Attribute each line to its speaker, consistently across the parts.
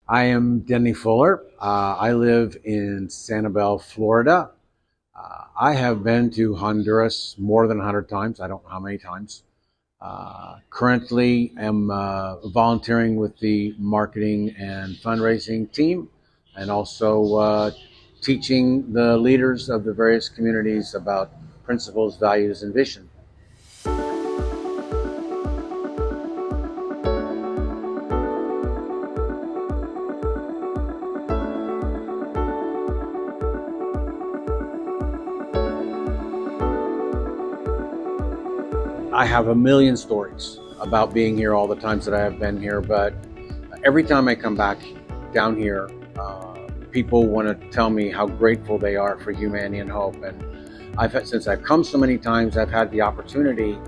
Speaker 1: I am Denny Fuller. I live in Sanibel, Florida. I have been to Honduras more than 100 times. I don't know how many times. Currently, am volunteering with the marketing and fundraising team, and also teaching the leaders of the various communities about principles, values, and vision. I have a million stories about being here all the times that I have been here, but every time I come back down here, people want to tell me how grateful they are for humanity and hope. And since I've come so many times, I've had the opportunity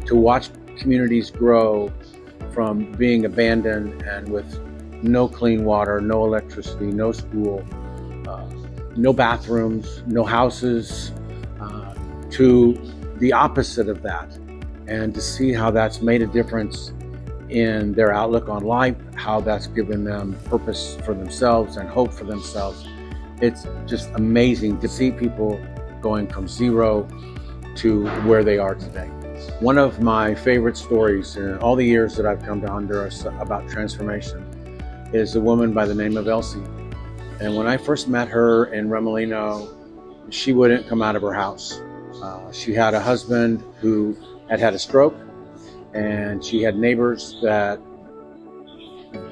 Speaker 1: to watch communities grow from being abandoned and with no clean water, no electricity, no school, uh, no bathrooms, no houses, to the opposite of that, and to see how that's made a difference in their outlook on life, how that's given them purpose for themselves and hope for themselves. It's just amazing to see people going from zero to where they are today. One of my favorite stories in all the years that I've come to Honduras about transformation is a woman by the name of Elsie. And when I first met her in Remolino, she wouldn't come out of her house. She had a husband who had a stroke, and she had neighbors that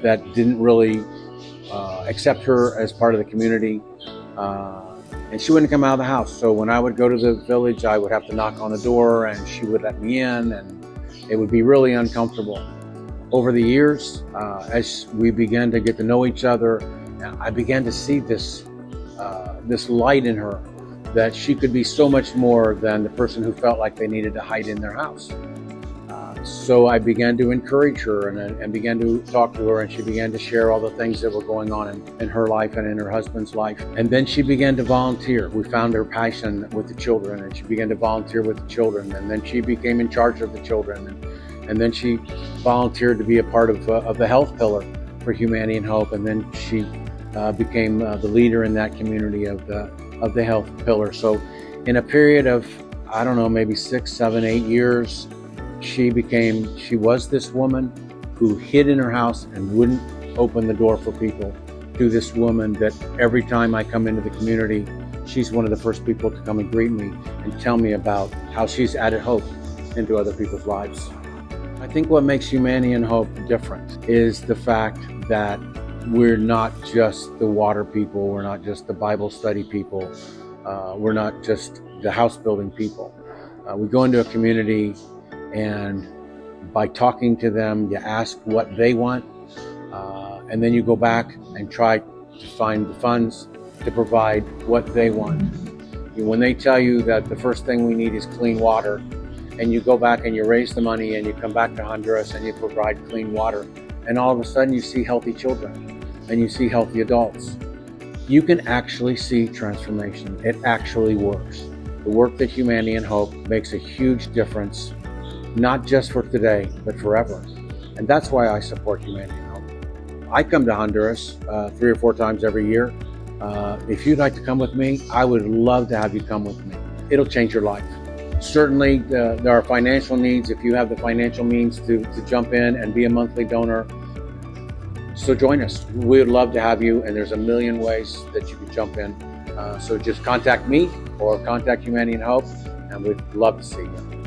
Speaker 1: didn't really accept her as part of the community, and she wouldn't come out of the house. So when I would go to the village, I would have to knock on the door, and she would let me in, and it would be really uncomfortable. Over the years, as we began to get to know each other, I began to see this light in her, that she could be so much more than the person who felt like they needed to hide in their house. So I began to encourage her and began to talk to her, and she began to share all the things that were going on in her life and in her husband's life. And then she began to volunteer. We found her passion with the children, and she began to volunteer with the children. And then she became in charge of the children. And then she volunteered to be a part of the health pillar for humanity and hope. And then she became the leader in that community of the health pillar. So in a period of, I don't know, maybe 6, 7, 8 years, she was this woman who hid in her house and wouldn't open the door for people, to this woman that every time I come into the community, she's one of the first people to come and greet me and tell me about how she's added hope into other people's lives. I think what makes humanity and hope different is the fact that we're not just the water people, we're not just the Bible study people, we're not just the house building people. We go into a community, and by talking to them, you ask what they want, and then you go back and try to find the funds to provide what they want. When they tell you that the first thing we need is clean water, and you go back and you raise the money and you come back to Honduras and you provide clean water, and all of a sudden you see healthy children and you see healthy adults, you can actually see transformation. It actually works. The work that Humanity and Hope makes a huge difference, not just for today, but forever. And that's why I support Humanity and Hope. I come to Honduras 3 or 4 times every year. If you'd like to come with me, I would love to have you come with me. It'll change your life. Certainly, there are financial needs. If you have the financial means to jump in and be a monthly donor, so join us. We would love to have you, and there's a million ways that you can jump in. So just contact me or contact Humanity and Hope, and we'd love to see you.